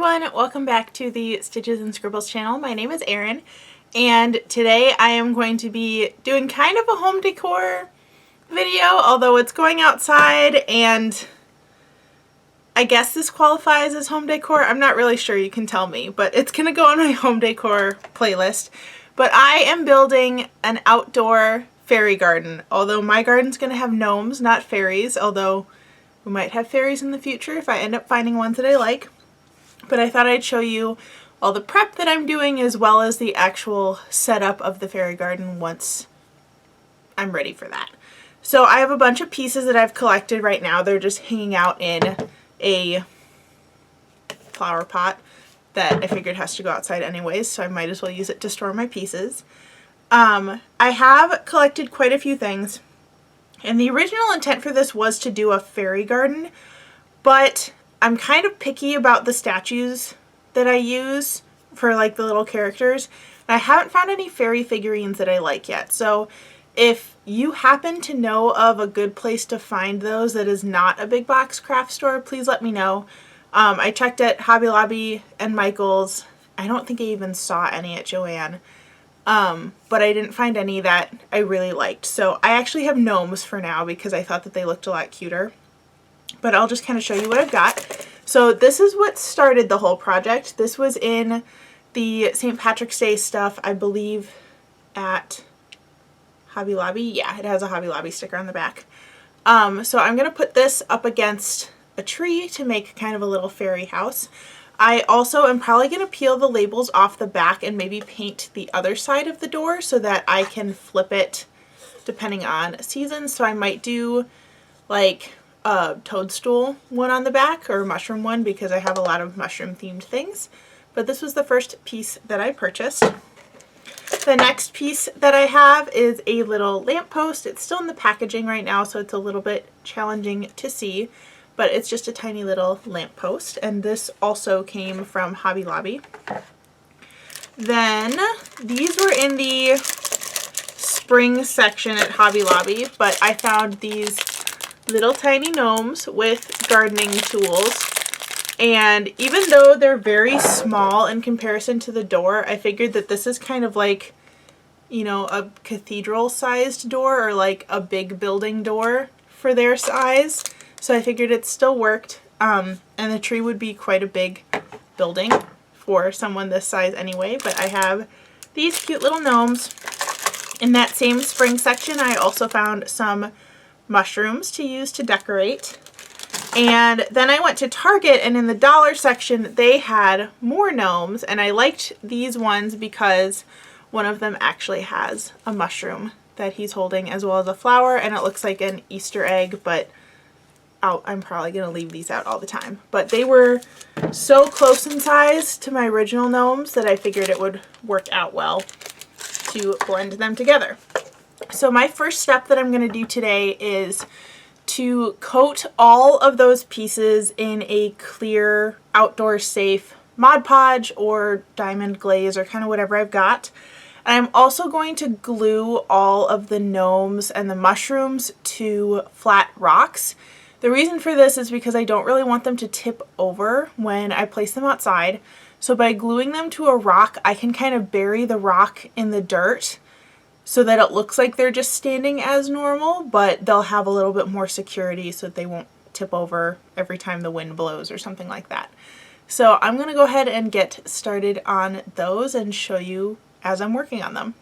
everyone, welcome back to the Stitches and Scribbles channel. My name is Erin, and today I am going to be doing kind of a home decor video, although it's going outside, and I guess this qualifies as home decor. I'm not really sure, you can tell me, but it's gonna go on my home decor playlist. But I am building an outdoor fairy garden, although my garden's gonna have gnomes, not fairies, although we might have fairies in the future if I end up finding ones that I like. But I thought I'd show you all the prep that I'm doing as well as the actual setup of the fairy garden once I'm ready for that. So I have a bunch of pieces that I've collected right now. They're just hanging out in a flower pot that I figured has to go outside anyways, so I might as well use it to store my pieces. I have collected quite a few things, and the original intent for this was to do a fairy garden, but I'm kind of picky about the statues that I use for like the little characters. I haven't found any fairy figurines that I like yet. So if you happen to know of a good place to find those that is not a big box craft store, please let me know. I checked at Hobby Lobby and Michael's. I don't think I even saw any at Joann. But I didn't find any that I really liked. So I actually have gnomes for now because I thought that they looked a lot cuter. But I'll just kind of show you what I've got. So this is what started the whole project. This was in the St. Patrick's Day stuff, I believe, at Hobby Lobby. Yeah, it has a Hobby Lobby sticker on the back. So I'm going to put this up against a tree to make kind of a little fairy house. I also am probably going to peel the labels off the back and maybe paint the other side of the door so that I can flip it depending on seasons. So I might do like a toadstool one on the back or a mushroom one because I have a lot of mushroom themed things. But this was the first piece that I purchased. The next piece that I have is a little lamppost. It's still in the packaging right now, so it's a little bit challenging to see, but it's just a tiny little lamppost, and this also came from Hobby Lobby. Then these were in the spring section at Hobby Lobby, but I found these little tiny gnomes with gardening tools, and even though they're very small in comparison to the door, I figured that this is kind of like, you know, a cathedral sized door or like a big building door for their size, so I figured it still worked, and the tree would be quite a big building for someone this size anyway. But I have these cute little gnomes. In that same spring section I also found some mushrooms to use to decorate. And then I went to Target, and in the dollar section they had more gnomes, and I liked these ones because one of them actually has a mushroom that he's holding as well as a flower, and it looks like an Easter egg, but I'm probably going to leave these out all the time. But they were so close in size to my original gnomes that I figured it would work out well to blend them together. So my first step that I'm going to do today is to coat all of those pieces in a clear, outdoor safe Mod Podge or diamond glaze or kind of whatever I've got. And I'm also going to glue all of the gnomes and the mushrooms to flat rocks. The reason for this is because I don't really want them to tip over when I place them outside. So by gluing them to a rock, I can kind of bury the rock in the dirt so that it looks like they're just standing as normal, but they'll have a little bit more security so that they won't tip over every time the wind blows or something like that. So I'm going to go ahead and get started on those and show you as I'm working on them.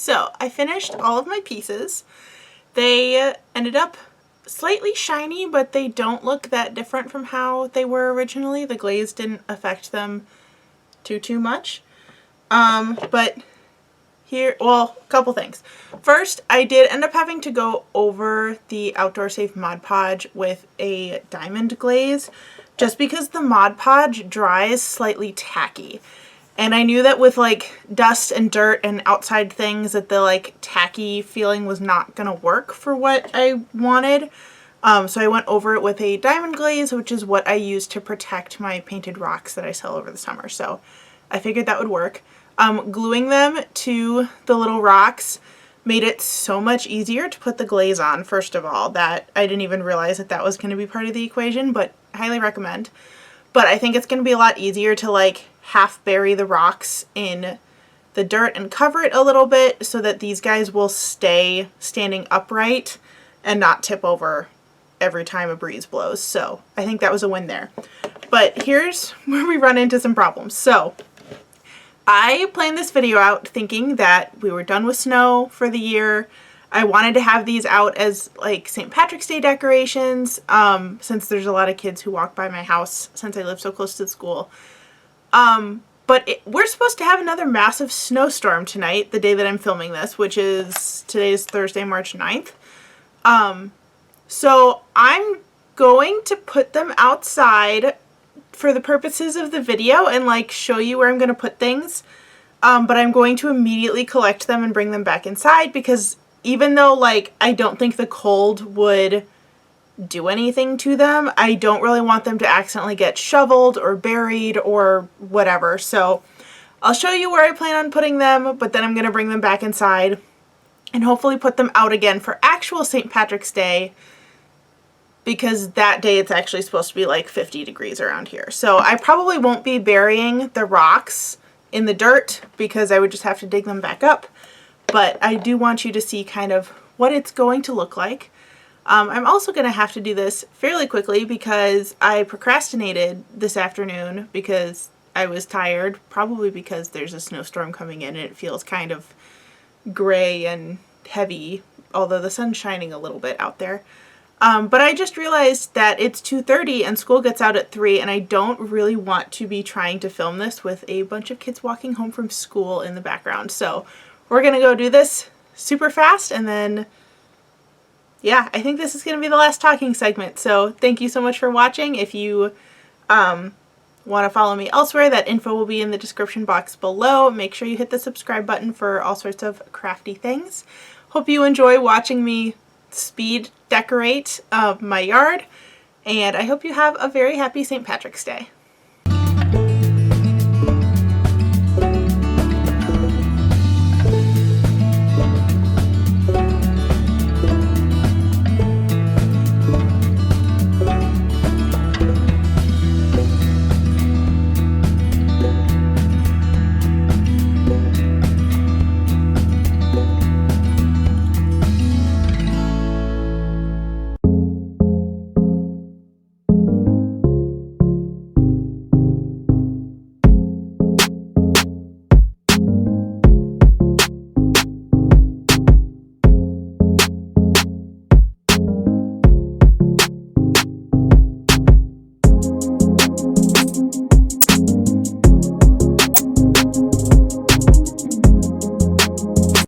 So I finished all of my pieces. They ended up slightly shiny, but they don't look that different from how they were originally. The glaze didn't affect them too much. But here, well, a couple things. First, I did end up having to go over the Outdoor Safe Mod Podge with a diamond glaze just because the Mod Podge dries slightly tacky. And I knew that with like dust and dirt and outside things that the like tacky feeling was not going to work for what I wanted. So I went over it with a diamond glaze, which is what I use to protect my painted rocks that I sell over the summer. So I figured that would work. Gluing them to the little rocks made it so much easier to put the glaze on, first of all, that I didn't even realize that that was going to be part of the equation, but highly recommend. But I think it's going to be a lot easier to like half bury the rocks in the dirt and cover it a little bit so that these guys will stay standing upright and not tip over every time a breeze blows. So I think that was a win there. But here's where we run into some problems. So I planned this video out thinking that we were done with snow for the year. I wanted to have these out as like St. Patrick's Day decorations, since there's a lot of kids who walk by my house since I live so close to the school. But we're supposed to have another massive snowstorm tonight, the day that I'm filming this, which is today's Thursday, March 9th. So I'm going to put them outside for the purposes of the video and like show you where I'm going to put things. But I'm going to immediately collect them and bring them back inside because even though like I don't think the cold would do anything to them, I don't really want them to accidentally get shoveled or buried or whatever. So I'll show you where I plan on putting them, but then I'm going to bring them back inside and hopefully put them out again for actual St. Patrick's Day, because that day it's actually supposed to be like 50 degrees around here. So I probably won't be burying the rocks in the dirt because I would just have to dig them back up. But I do want you to see kind of what it's going to look like. I'm also going to have to do this fairly quickly because I procrastinated this afternoon because I was tired, probably because there's a snowstorm coming in and it feels kind of gray and heavy, although the sun's shining a little bit out there. But I just realized that it's 2:30 and school gets out at 3 and I don't really want to be trying to film this with a bunch of kids walking home from school in the background. So we're going to go do this super fast and then, yeah, I think this is going to be the last talking segment. So thank you so much for watching. If you want to follow me elsewhere, that info will be in the description box below. Make sure you hit the subscribe button for all sorts of crafty things. Hope you enjoy watching me speed decorate my yard, and I hope you have a very happy St. Patrick's Day.